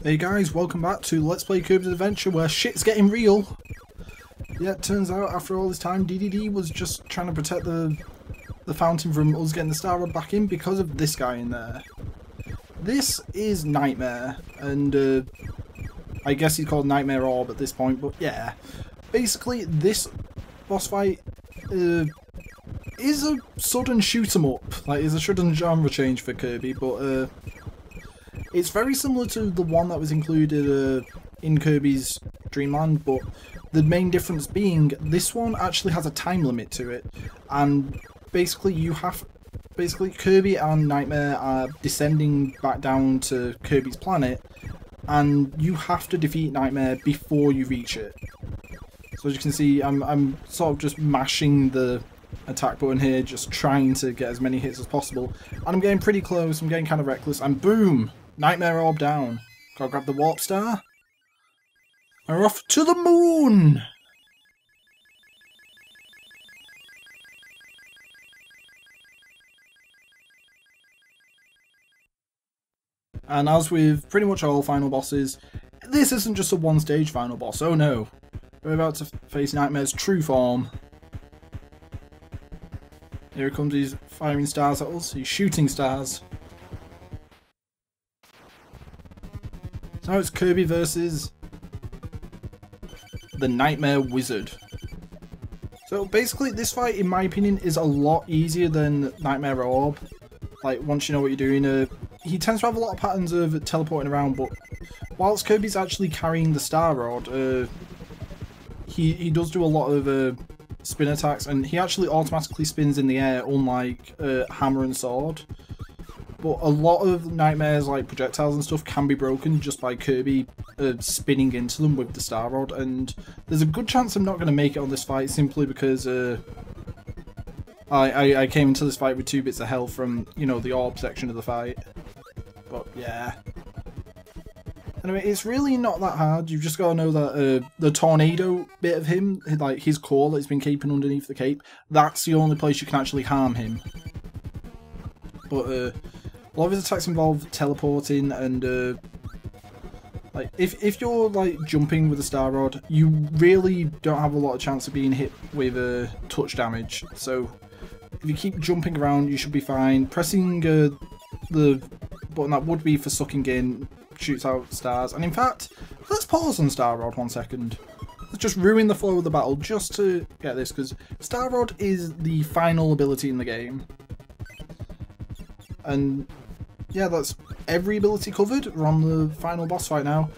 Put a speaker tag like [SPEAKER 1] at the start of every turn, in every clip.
[SPEAKER 1] Hey guys, welcome back to Let's Play Kirby's Adventure where shit's getting real. Yeah, it turns out after all this time DDD was just trying to protect the fountain from us getting the Star Rod back in because of this guy in there. This is Nightmare, and I guess he's called Nightmare Orb at this point, but yeah. Basically, this boss fight is a sudden shoot 'em up. Like, it's a sudden genre change for Kirby, but it's very similar to the one that was included in Kirby's Dreamland, but the main difference being this one actually has a time limit to it, and basically Kirby and Nightmare are descending back down to Kirby's planet, and you have to defeat Nightmare before you reach it. So as you can see, I'm sort of just mashing the attack button here, just trying to get as many hits as possible, and I'm getting pretty close. I'm getting kind of reckless, and boom! Nightmare Orb down. Gotta grab the Warp Star. And we're off to the moon! And as with pretty much all final bosses, this isn't just a one-stage final boss. Oh no. We're about to face Nightmare's true form. Here he comes, he's firing stars at us. He's shooting stars. So now it's Kirby versus the Nightmare Wizard. So basically this fight, in my opinion, is a lot easier than Nightmare Orb. Like, once you know what you're doing, he tends to have a lot of patterns of teleporting around, but whilst Kirby's actually carrying the Star Rod, he does do a lot of spin attacks, and he actually automatically spins in the air, unlike Hammer and Sword. But a lot of Nightmare's like projectiles and stuff can be broken just by Kirby spinning into them with the Star Rod, and there's a good chance I'm not going to make it on this fight simply because I came into this fight with 2 bits of health from, you know, the orb section of the fight. But yeah. Anyway, it's really not that hard. You've just got to know that the tornado bit of him, like his core that he's been keeping underneath the cape, that's the only place you can actually harm him. But a lot of his attacks involve teleporting, and like if you're like jumping with a Star Rod, you really don't have a lot of chance of being hit with touch damage. So if you keep jumping around, you should be fine. Pressing the button that would be for sucking in shoots out stars. And in fact, let's pause on Star Rod 1 second. Let's just ruin the flow of the battle just to get this, because Star Rod is the final ability in the game. And yeah, that's every ability covered. We're on the final boss fight now.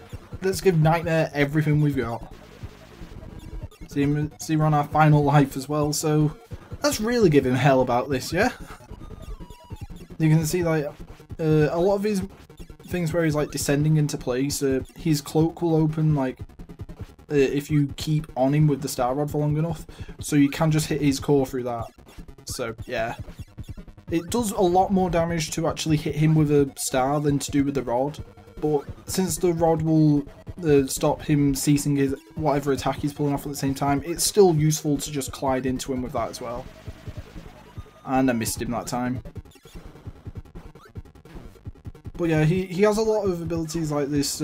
[SPEAKER 1] Let's give Nightmare everything we've got. See, we're on our final life as well, so let's really give him hell about this, yeah? You can see like a lot of his things where he's like descending into place, his cloak will open like if you keep on him with the Star Rod for long enough, so you can just hit his core through that. So yeah. It does a lot more damage to actually hit him with a star than to do with the rod, but since the rod will stop him ceasing his whatever attack he's pulling off at the same time, it's still useful to just glide into him with that as well. And I missed him that time. But yeah, he has a lot of abilities like this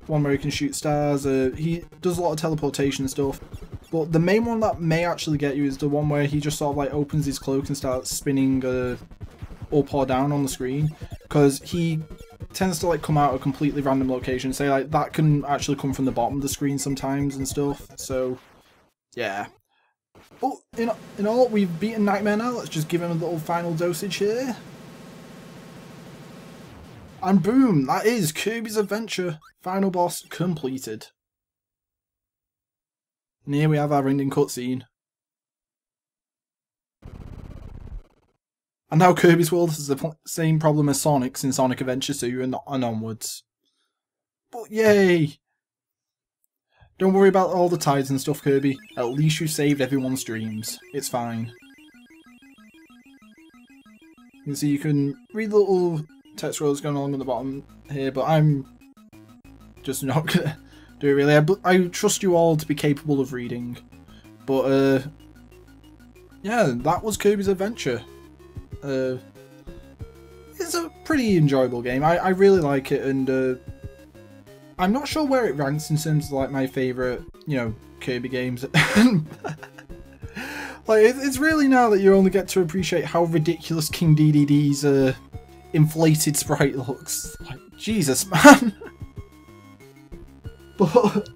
[SPEAKER 1] one where he can shoot stars, he does a lot of teleportation stuff. But the main one that may actually get you is the one where he just sort of like opens his cloak and starts spinning up or down on the screen. Because he tends to like come out of a completely random location. Say like that can actually come from the bottom of the screen sometimes and stuff. So yeah. But in all, we've beaten Nightmare now. Let's just give him a little final dosage here. And boom, that is Kirby's Adventure. Final boss completed. And here we have our ending cutscene. And now Kirby's World has the same problem as Sonic's in Sonic Adventure 2 and onwards. But yay! Don't worry about all the tides and stuff, Kirby. At least you saved everyone's dreams. It's fine. You can see you can read the little text rows going along at the bottom here, but I'm just not gonna do it really. I trust you all to be capable of reading. But yeah, that was Kirby's Adventure. It's a pretty enjoyable game. I really like it, and I'm not sure where it ranks in terms of like my favourite, you know, Kirby games. Like, it's really now that you only get to appreciate how ridiculous King DDD's inflated sprite looks. Like, Jesus, man. But,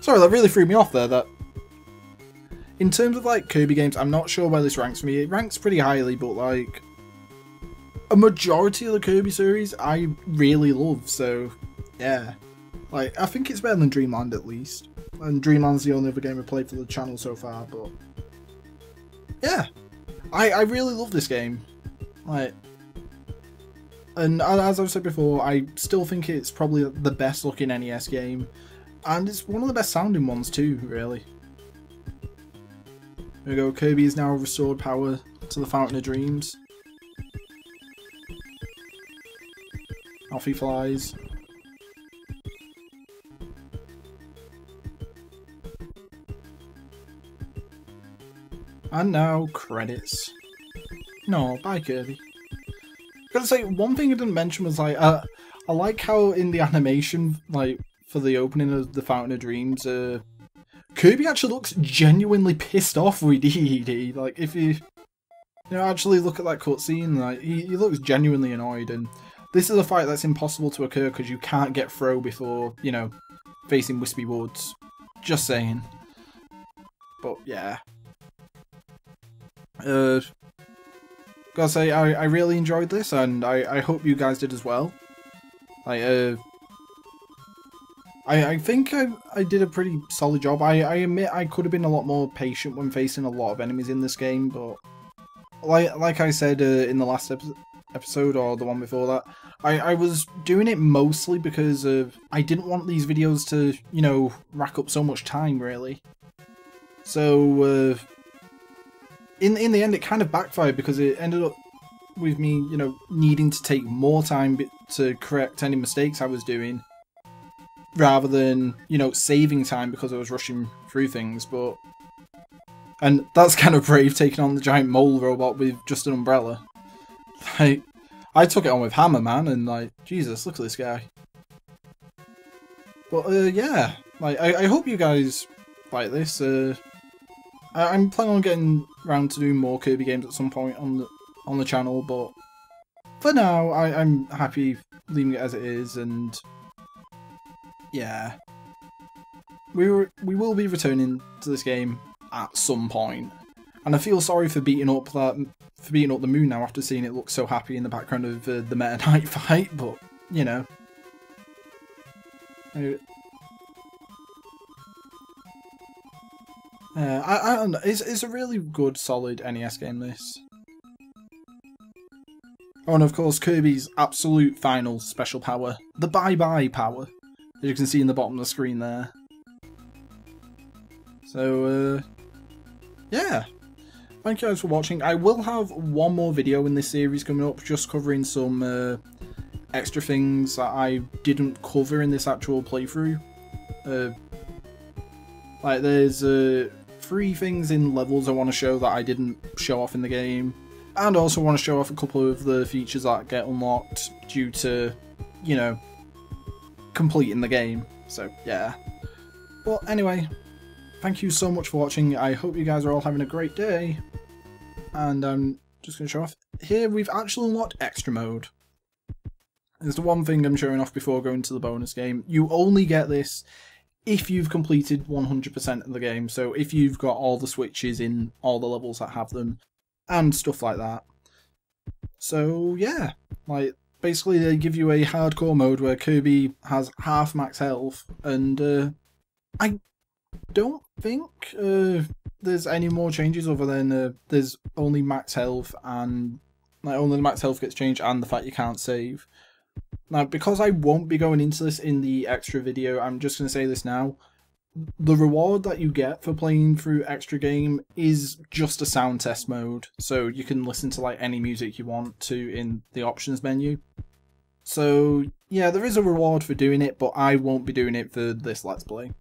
[SPEAKER 1] sorry, that really threw me off there. That, in terms of like Kirby games, I'm not sure where this ranks for me. It ranks pretty highly, but like, a majority of the Kirby series I really love, so yeah. Like, I think it's better than Dreamland at least. And Dreamland's the only other game I've played for the channel so far, but yeah. I really love this game. Like, and as I've said before, I still think it's probably the best looking NES game. And it's one of the best sounding ones too, really. There we go, Kirby has now restored power to the Fountain of Dreams. Off he flies. And now, credits. No, bye Kirby. Gotta say, one thing I didn't mention was like, I like how in the animation, like, for the opening of the Fountain of Dreams, Kirby actually looks genuinely pissed off with DDD. Like, if you actually look at that cutscene, like, he looks genuinely annoyed, and this is a fight that's impossible to occur because you can't get throw before, you know, facing Wispy Woods. Just saying. But, yeah. Gotta say, I really enjoyed this, and I hope you guys did as well. Like, I think I did a pretty solid job. I admit I could have been a lot more patient when facing a lot of enemies in this game, but like I said in the last episode, or the one before that, I was doing it mostly because I didn't want these videos to, you know, rack up so much time, really. So, in the end, it kind of backfired because it ended up with me, you know, needing to take more time to correct any mistakes I was doing, rather than, you know, saving time because I was rushing through things. But, and that's kind of brave, taking on the giant mole robot with just an umbrella. Like, I took it on with Hammer, man, and like, Jesus, look at this guy. But yeah, like, I hope you guys like this. I'm planning on getting around to doing more Kirby games at some point on the channel, but for now, I'm happy leaving it as it is, and yeah, we will be returning to this game at some point, and I feel sorry for beating up the moon now after seeing it look so happy in the background of the Meta Knight fight, but you know. I don't know. It's a really good, solid NES game, this. Oh, and of course, Kirby's absolute final special power, the bye-bye power, as you can see in the bottom of the screen there. So, yeah. Thank you guys for watching. I will have one more video in this series coming up, just covering some extra things that I didn't cover in this actual playthrough. Like, there's 3 things in levels I want to show that I didn't show off in the game, and also want to show off a couple of the features that get unlocked due to, you know, completing the game. So yeah. Well, anyway, thank you so much for watching. I hope you guys are all having a great day, and I'm just going to show off here. We've actually unlocked extra mode. It's the one thing I'm showing off before going to the bonus game. You only get this if you've completed 100% of the game, so if you've got all the switches in all the levels that have them, and stuff like that. So yeah, like, basically they give you a hardcore mode where Kirby has half max health, and I don't think there's any more changes other than there's only max health, and like, only the max health gets changed, and the fact you can't save. Now, because I won't be going into this in the extra video, I'm just going to say this now. The reward that you get for playing through extra game is just a sound test mode, so you can listen to like any music you want to in the options menu. So yeah, there is a reward for doing it, but I won't be doing it for this Let's Play,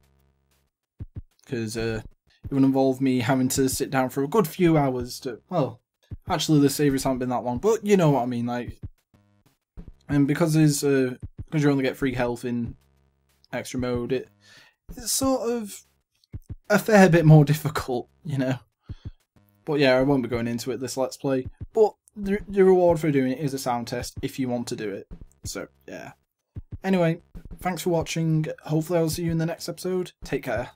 [SPEAKER 1] because it would involve me having to sit down for a good few hours to, well, actually the series haven't been that long, but you know what I mean, like. And because there's because you only get free health in extra mode, it's sort of a fair bit more difficult, you know. But yeah, I won't be going into it this Let's Play. But the reward for doing it is a sound test if you want to do it. So yeah. Anyway, thanks for watching. Hopefully I'll see you in the next episode. Take care.